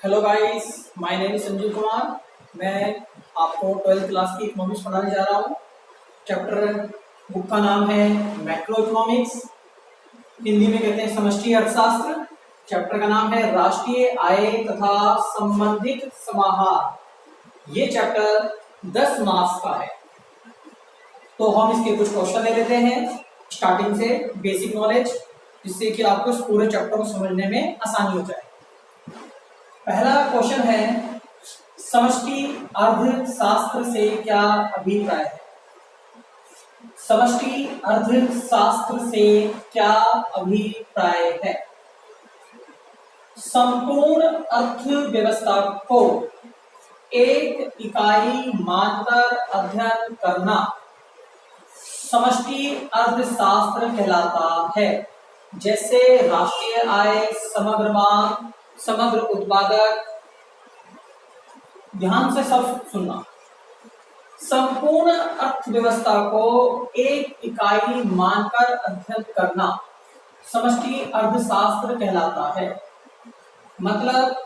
Hello guys, my name is Sanjeev Kumar. मैं आपको 12th class की इकोनॉमिक्स पढ़ाने जा रहा हूँ। चैप्टर बुक का नाम है मैक्रो इकोनॉमिक्स, हिंदी में कहते हैं समष्टि अर्थशास्त्र। चैप्टर का नाम है राष्ट्रीय आय तथा संबंधित समाहार। ये चैप्टर 10 मार्क्स का है, तो हम इसके कुछ क्वेश्चन ले लेते हैं स्टार्टिंग से, बेसिक नॉलेज, जिससे कि आपको इस पूरे चैप्टर को समझने में आसानी हो जाए। पहला क्वेश्चन है, समष्टि अर्थशास्त्र से क्या अभिप्राय है? समष्टि अर्थशास्त्र से क्या अभिप्राय है? संपूर्ण अर्थव्यवस्था को एक इकाई मानकर अध्ययन करना समष्टि अर्थशास्त्र कहलाता है। जैसे राष्ट्रीय आय, समग्र मांग, समग्र उत्पादक। ध्यान से सब सुनना। संपूर्ण अर्थव्यवस्था को एक इकाई मानकर अध्ययन करना समष्टि अर्थशास्त्र कहलाता है। मतलब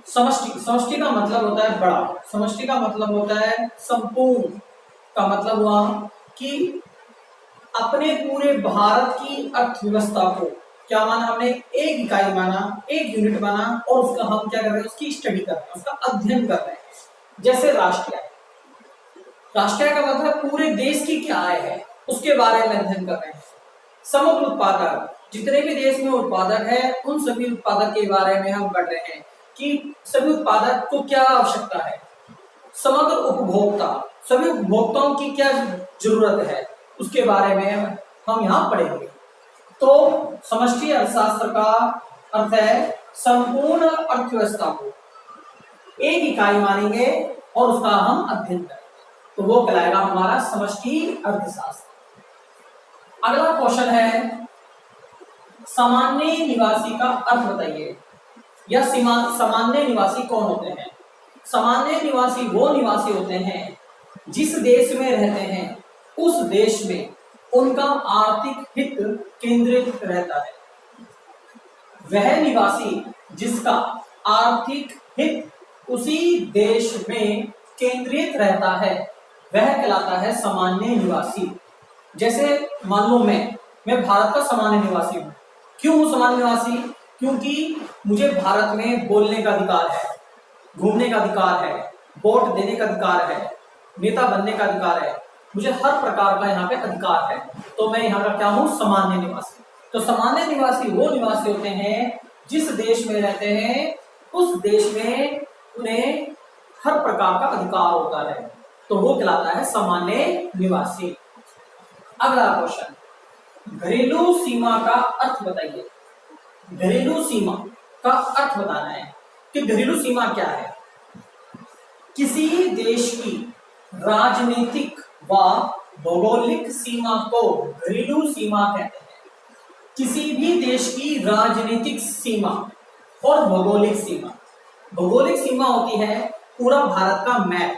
समष्टि का मतलब होता है बड़ा, समष्टि का मतलब होता है संपूर्ण। का मतलब हुआ कि अपने पूरे भारत की अर्थव्यवस्था को क्या माना हमने? एक इकाई माना, एक यूनिट माना, और उसका हम क्या कर रहे हैं? उसकी स्टडी कर रहे हैं, उसका अध्ययन कर रहे हैं। जैसे राष्ट्रीय आय, राष्ट्रीय का मतलब पूरे देश की क्या आय है उसके बारे में अध्ययन कर रहे हैं। समग्र उत्पादक, जितने भी देश में उत्पादक है उन सभी उत्पादक के बारे में हम पढ़ रहे हैं कि सभी उत्पादक को क्या आवश्यकता है। समग्र उपभोक्ता, सभी उपभोक्ताओं की क्या जरूरत है उसके बारे में हम यहाँ पढ़ेंगे। तो समष्टि अर्थशास्त्र का अर्थ है संपूर्ण अर्थव्यवस्था को एक इकाई मानेंगे और उसका हम अध्ययन करेंगे, तो वो कहलाएगा हमारा समष्टि अर्थशास्त्र। अगला क्वेश्चन है, सामान्य निवासी का अर्थ बताइए। या सामान्य निवासी कौन होते हैं? सामान्य निवासी वो निवासी होते हैं जिस देश में रहते हैं उस देश में उनका आर्थिक हित केंद्रित रहता है। वह निवासी जिसका आर्थिक हित उसी देश में केंद्रित रहता है वह कहलाता है सामान्य निवासी। जैसे मान लो मैं भारत का सामान्य निवासी हूँ। क्यों हूँ सामान्य निवासी? क्योंकि मुझे भारत में बोलने का अधिकार है, घूमने का अधिकार है, वोट देने का अधिकार है, नेता बनने का अधिकार है, मुझे हर प्रकार का यहाँ पे अधिकार है। तो मैं यहाँ का क्या हूँ? सामान्य निवासी। तो सामान्य निवासी वो निवासी होते हैं जिस देश में रहते हैं उस देश में उन्हें हर प्रकार का अधिकार होता है, तो वो कहलाता है सामान्य निवासी। अगला क्वेश्चन, घरेलू सीमा का अर्थ बताइए। घरेलू सीमा का अर्थ बताना है कि घरेलू सीमा क्या है। किसी देश की राजनीतिक व भौगोलिक सीमा को घरेलू सीमा कहते हैं। किसी भी देश की राजनीतिक सीमा और भौगोलिक सीमा। भौगोलिक सीमा होती है पूरा भारत का मैप,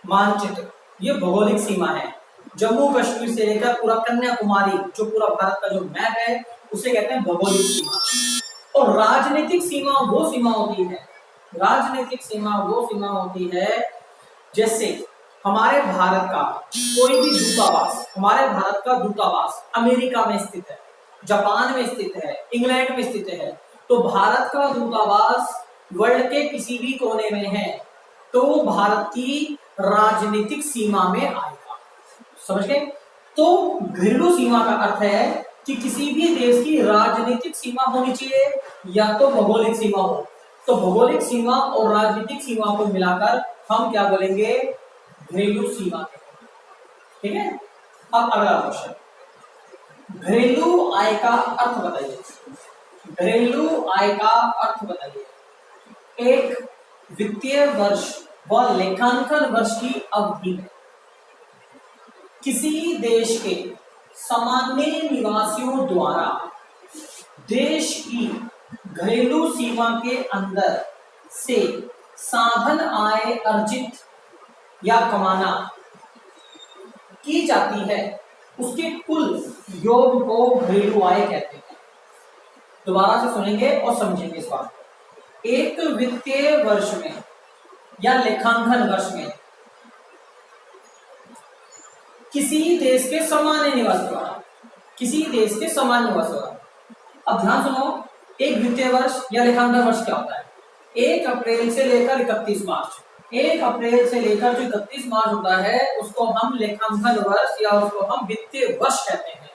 मानचित्र, ये भौगोलिक सीमा है। जम्मू कश्मीर से लेकर पूरा कन्याकुमारी, जो पूरा भारत का जो मैप है उसे कहते हैं भौगोलिक सीमा। और राजनीतिक सीमा वो सीमा होती है, राजनीतिक सीमा वो सीमा होती है जैसे हमारे भारत का कोई भी दूतावास, हमारे भारत का दूतावास अमेरिका में स्थित है, जापान में स्थित है, इंग्लैंड में स्थित है, तो भारत का दूतावास वर्ल्ड के किसी भी कोने में है तो भारत की राजनीतिक सीमा में आएगा। समझ गए? तो घरेलू सीमा का अर्थ है कि किसी भी देश की राजनीतिक सीमा होनी चाहिए या तो भौगोलिक सीमा हो। तो भौगोलिक सीमा और राजनीतिक सीमा को मिलाकर हम क्या बोलेंगे? घरेलू सीमा। ठीक है। अब अगला क्वेश्चन, घरेलू आय का अर्थ बताइए। घरेलू आय का अर्थ बताइए। एक वित्तीय वर्ष व लेखांकन वर्ष की अवधि में किसी देश के सामान्य निवासियों द्वारा देश की घरेलू सीमा के अंदर से साधन आय अर्जित या कमाना की जाती है उसके कुल योग को घरेलू आय कहते हैं। दोबारा से सुनेंगे और समझेंगे इस बात को। एक वित्तीय वर्ष में या लेखांकन वर्ष में किसी देश के सामान्य निवासी द्वारा, किसी देश के सामान्य निवासी द्वारा, अब ध्यान सुनो, एक वित्तीय वर्ष या लेखांकन वर्ष क्या होता है? 1 अप्रैल से लेकर 31 मार्च, 1 अप्रैल से लेकर जो 31 मार्च होता है उसको हम लेखांकन वर्ष या उसको हम वित्तीय वर्ष कहते हैं।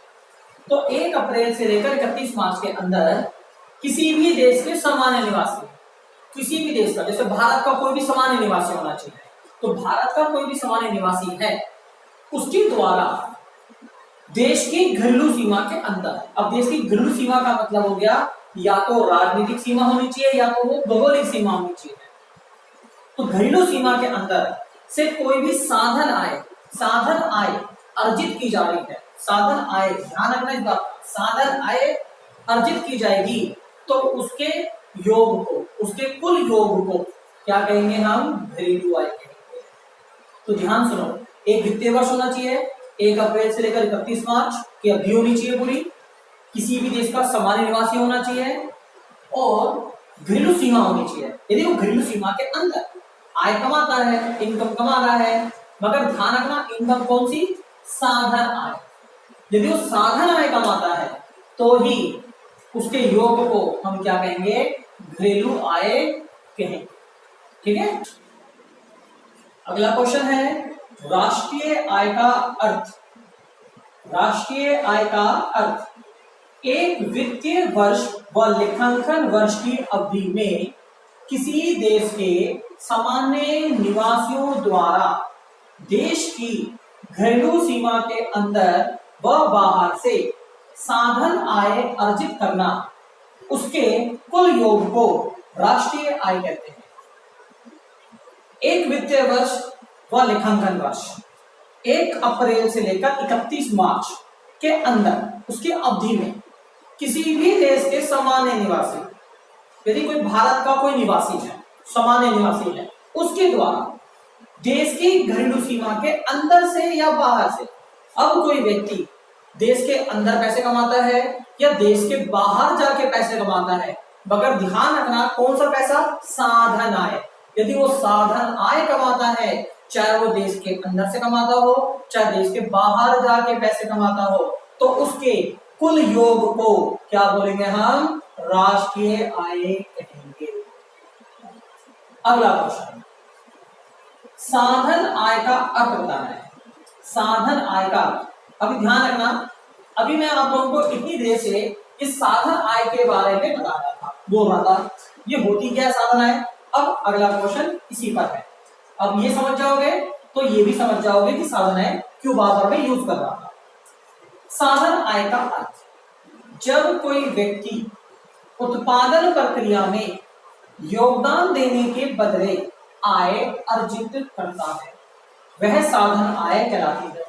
तो 1 अप्रैल से लेकर 31 मार्च के अंदर किसी भी देश के सामान्य निवासी, किसी भी देश का, जैसे भारत का कोई भी सामान्य निवासी होना चाहिए, तो भारत का कोई भी सामान्य निवासी है, उसके द्वारा देश की घरेलू सीमा के अंदर, अब देश की घरेलू सीमा का मतलब हो गया या तो राजनीतिक सीमा होनी चाहिए या तो वो भौगोलिक सीमा होनी चाहिए। तो घरेलू सीमा के अंदर से कोई भी साधन आय अर्जित की जा रही है, साधन आय, ध्यान रखना इस बात, साधन आय अर्जित की जाएगी तो उसके योग को, उसके कुल योग को क्या कहेंगे हम? घरेलू आय कहेंगे। तो ध्यान सुनो, एक वित्तीय वर्ष होना चाहिए, 1 अप्रैल से लेकर 31 मार्च की अवधि होनी चाहिए पूरी, किसी भी देश का सामान्य निवासी होना चाहिए और घरेलू सीमा होनी चाहिए। यदि वो घरेलू सीमा के अंदर आय कमाता है, इनकम कमा रहा है, मगर ध्यान रखना इनकम कौन सी? साधन आय। यदि वो साधन आय कमाता है तो ही उसके योग को हम क्या कहेंगे? घरेलू आय कहेंगे। ठीक है, अगला क्वेश्चन है राष्ट्रीय आय का अर्थ। राष्ट्रीय आय का अर्थ एक वित्तीय वर्ष व लेखांकन वर्ष की अवधि में किसी देश के सामान्य निवासियों द्वारा देश की घरेलू सीमा के अंदर व बाहर से साधन आय अर्जित करना, उसके कुल योग को राष्ट्रीय आय कहते हैं। एक वित्तीय वर्ष व लेखांकन वर्ष 1 अप्रैल से लेकर 31 मार्च के अंदर, उसकी अवधि में किसी भी देश के सामान्य निवासी, यदि कोई भारत का कोई निवासी है, सामान्य निवासी है, उसके द्वारा देश की घरेलू सीमा के अंदर से या बाहर से, अब कोई व्यक्ति देश के अंदर पैसे कमाता है या देश के बाहर जाके पैसे कमाता है, मगर ध्यान रखना कौन सा पैसा? साधन आय। यदि वो साधन आय कमाता है, चाहे वो देश के अंदर से कमाता हो चाहे देश के बाहर जाके पैसे कमाता हो, तो उसके कुल योग को क्या बोलेंगे हम? राष्ट्रीय आय कहेंगे। अगला क्वेश्चन, साधन आय का अर्थ बताना है। साधन आय का, अभी ध्यान रखना, अभी मैं आप लोगों को इतनी देर से इस साधन आय के बारे में बता रहा था, बोल रहा था ये होती क्या है साधन आय। अब अगला क्वेश्चन इसी पर है, अब ये समझ जाओगे तो ये भी समझ जाओगे कि साधन आय क्यों बार बार मैं यूज कर रहा था। साधन आय का अर्थ, जब कोई व्यक्ति उत्पादन प्रक्रिया में योगदान देने के बदले आय अर्जित करता है, वह साधन आय कहलाती है।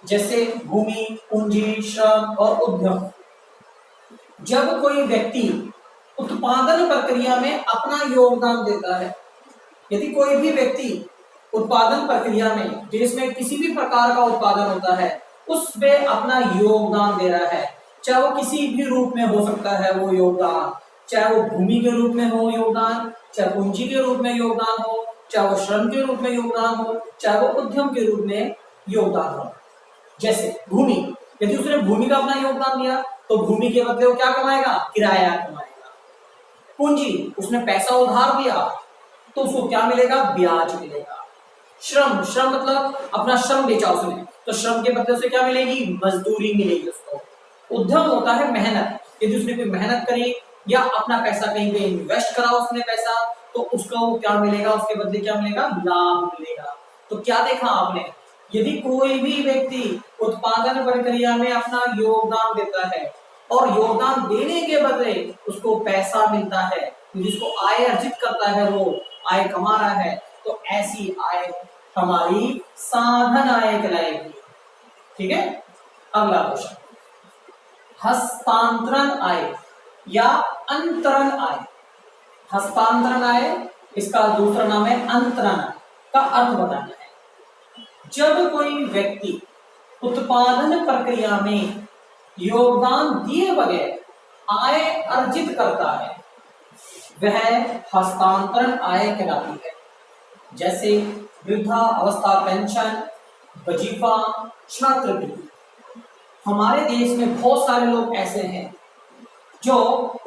जैसे भूमि, पूंजी, श्रम और उद्यम। जब कोई व्यक्ति उत्पादन प्रक्रिया में अपना योगदान देता है, यदि कोई भी व्यक्ति उत्पादन प्रक्रिया में, देश में किसी भी प्रकार का उत्पादन होता है, उसमें अपना योगदान दे रहा है, चाहे वो किसी भी रूप में हो सकता है वो योगदान, चाहे वो भूमि के रूप में हो योगदान, चाहे पूंजी के रूप में योगदान हो, चाहे वो श्रम के रूप में योगदान हो, चाहे वो उद्यम के रूप में योगदान हो। जैसे भूमि, यदि उसने भूमि का अपना योगदान दिया तो भूमि के बदले वो क्या कमाएगा? किराया कमाएगा। पूंजी, उसने पैसा उधार दिया तो उसको क्या मिलेगा? ब्याज मिलेगा। श्रम, श्रम मतलब अपना श्रम बेचा उसने, तो श्रम के बदले उसे क्या मिलेगी? मजदूरी मिलेगी उसको। उद्यम होता है मेहनत, यदि उसने कोई मेहनत करी या अपना पैसा कहीं पे इन्वेस्ट करा उसने पैसा, तो उसको क्या मिलेगा? उसके बदले क्या मिलेगा? लाभ मिलेगा। तो क्या देखा आपने, यदि कोई भी व्यक्ति उत्पादन प्रक्रिया में अपना योगदान देता है और योगदान देने के बदले उसको पैसा मिलता है, जिसको आय अर्जित करता है, वो आय कमा रहा है, तो ऐसी आय हमारी साधन आय कहलाएगी। ठीक है, अगला क्वेश्चन, हस्तांतरण आय या अंतरण आय। हस्तांतरण आय, इसका दूसरा नाम है अंतरण आय, का अर्थ बताना है। जब कोई व्यक्ति उत्पादन प्रक्रिया में योगदान दिए बगैर आय अर्जित करता है, वह हस्तांतरण आय कहलाती है। जैसे वृद्धा अवस्था पेंशन, वजीफा, छात्रवृत्ति। हमारे देश में बहुत सारे लोग ऐसे हैं जो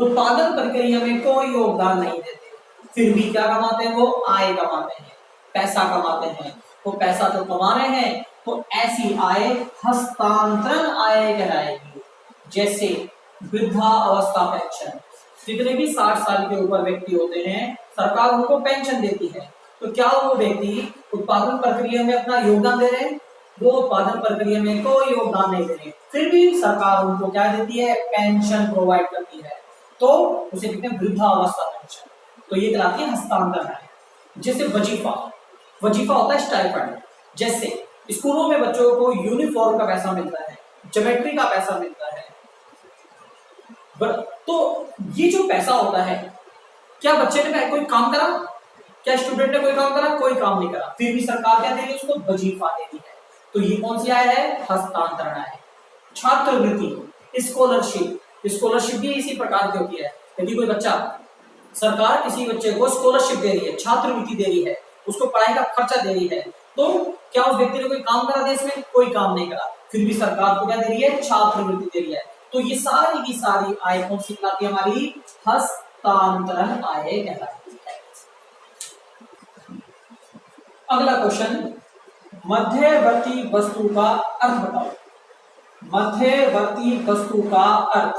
उत्पादन प्रक्रिया में कोई योगदान नहीं देते, फिर भी क्या कमाते हैं? वो आय कमाते हैं, पैसा कमाते हैं। वो पैसा तो कमा रहे हैं, तो ऐसी आय हस्तांतरण आय कहलाएगी। जैसे वृद्धा अवस्था पेंशन, जितने भी 60 साल के ऊपर व्यक्ति होते हैं सरकार उनको पेंशन देती है। तो क्या वो व्यक्ति उत्पादन प्रक्रिया में अपना योगदान दे रहे हैं? वो उत्पादन प्रक्रिया में कोई योगदान नहीं दे रहे, फिर भी सरकार उनको क्या देती है? पेंशन प्रोवाइड करती है। तो उसे कहते हैं वृद्धावस्था पेंशन। तो ये कहलाती है हस्तांतरण आय। जैसे वजीफा, वजीफा होता है स्टाइपेंड। जैसे स्कूलों में बच्चों को यूनिफॉर्म का पैसा मिलता है, ज्योमेट्री का पैसा मिलता है। तो ये जो पैसा होता है, क्या बच्चे ने कोई काम करा? क्या स्टूडेंट ने कोई काम करा? कोई काम नहीं करा, फिर भी सरकार क्या दे रही है? उसको वजीफा दे रही है। तो ये कौन सी आय है? हस्तांतरण आय। छात्रवृत्ति, स्कॉलरशिप, स्कॉलरशिप भी इसी प्रकार की होती है। यदि कोई बच्चा, सरकार किसी बच्चे को स्कॉलरशिप दे रही है, छात्रवृत्ति दे रही है, उसको पढ़ाई का खर्चा दे रही है, तो क्या उस व्यक्ति ने कोई काम करा देश में? कोई काम नहीं करा, फिर भी सरकार को क्या दे रही है? छात्रवृत्ति दे रही है। तो ये सारी की सारी आय कौन सी कहलाती है? हमारी हस्तांतरण आय कहलाती है। अगला क्वेश्चन, मध्यवर्ती वस्तु का अर्थ बताओ। मध्यवर्ती वस्तु का अर्थ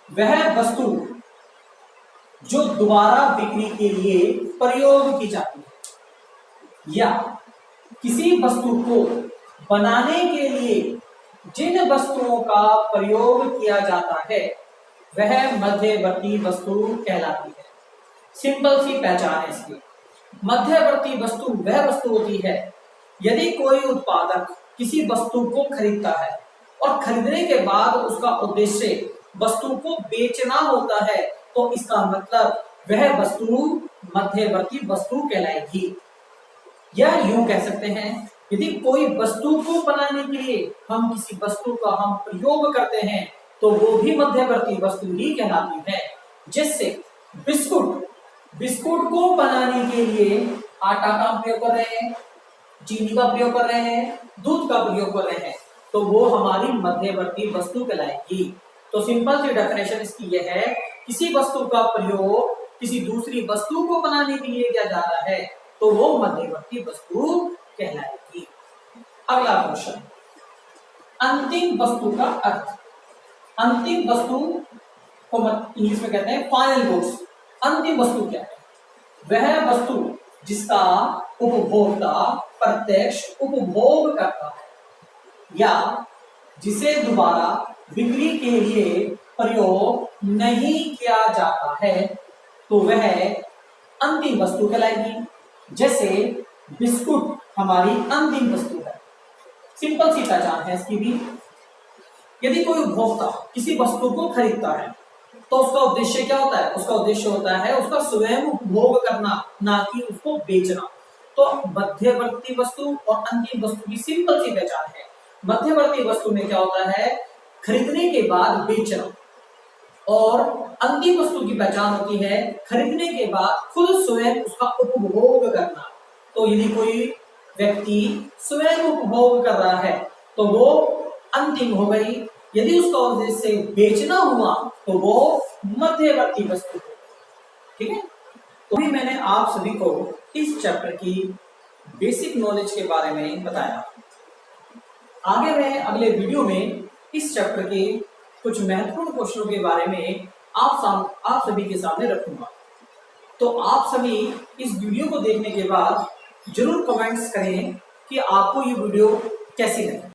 वह वस्तु जो दोबारा बिक्री के लिए प्रयोग की जाती है, या किसी वस्तु को बनाने के लिए जिन वस्तुओं का प्रयोग किया जाता है वह मध्यवर्ती वस्तु कहलाती है। सिंपल सी पहचान है इसकी। मध्यवर्ती वस्तु वह वस्तु होती है यदि कोई उत्पादक किसी वस्तु को खरीदता है और खरीदने के बाद उसका उद्देश्य वस्तु को बेचना होता है, तो इसका मतलब वह वस्तु मध्यवर्ती वस्तु कहलाएगी। या यूं कह सकते हैं, यदि कोई वस्तु को बनाने के लिए हम किसी वस्तु का हम प्रयोग करते हैं तो वो भी मध्यवर्ती वस्तु ही कहलाती है। जैसे बिस्कुट, बिस्कुट को बनाने के लिए आटा का प्रयोग कर रहे हैं, चीनी का प्रयोग कर रहे हैं, दूध का प्रयोग कर रहे हैं, तो वो हमारी मध्यवर्ती वस्तु कहलाएगी। तो सिंपल सी डेफिनेशन इसकी यह है, किसी वस्तु का प्रयोग किसी दूसरी वस्तु को बनाने के लिए किया जा रहा है तो वो मध्यवर्ती वस्तु कहलाएगी। अगला क्वेश्चन, अंतिम वस्तु का अर्थ। अंतिम वस्तु को इंग्लिश में कहते हैं फाइनल गुड्स। अंतिम वस्तु क्या है? वह वस्तु जिसका उपभोक्ता प्रत्यक्ष उपभोग करता है या जिसे दोबारा बिक्री के लिए प्रयोग नहीं किया जाता है, तो वह अंतिम वस्तु कहलाएगी। जैसे बिस्कुट हमारी अंतिम वस्तु है। सिंपल सी पहचान है इसकी भी। यदि कोई उपभोक्ता किसी वस्तु को खरीदता है तो उसका उद्देश्य क्या होता है? उसका उद्देश्य होता है उसका स्वयं उपभोग करना, ना कि उसको बेचना। तो मध्यवर्ती वस्तु और अंतिम वस्तु की सिंपल सी पहचान है। मध्यवर्ती वस्तु में क्या होता है? खरीदने के बाद बेचना, और अंतिम वस्तु की पहचान होती है खरीदने के बाद खुद स्वयं उसका उपभोग करना। तो यदि कोई व्यक्ति स्वयं उपभोग कर रहा है तो वो अंतिम हो गई। यदि उसका उद्देश्य बेचना हुआ तो वो मध्यवर्ती वस्तु है। ठीक है, तो भी मैंने आप सभी को इस चैप्टर की बेसिक नॉलेज के बारे में बताया। आगे मैं अगले वीडियो में इस चैप्टर के कुछ महत्वपूर्ण क्वेश्चनों के बारे में आप सभी के सामने रखूंगा। तो आप सभी इस वीडियो को देखने के बाद जरूर कमेंट्स करें कि आपको ये वीडियो कैसी लगी।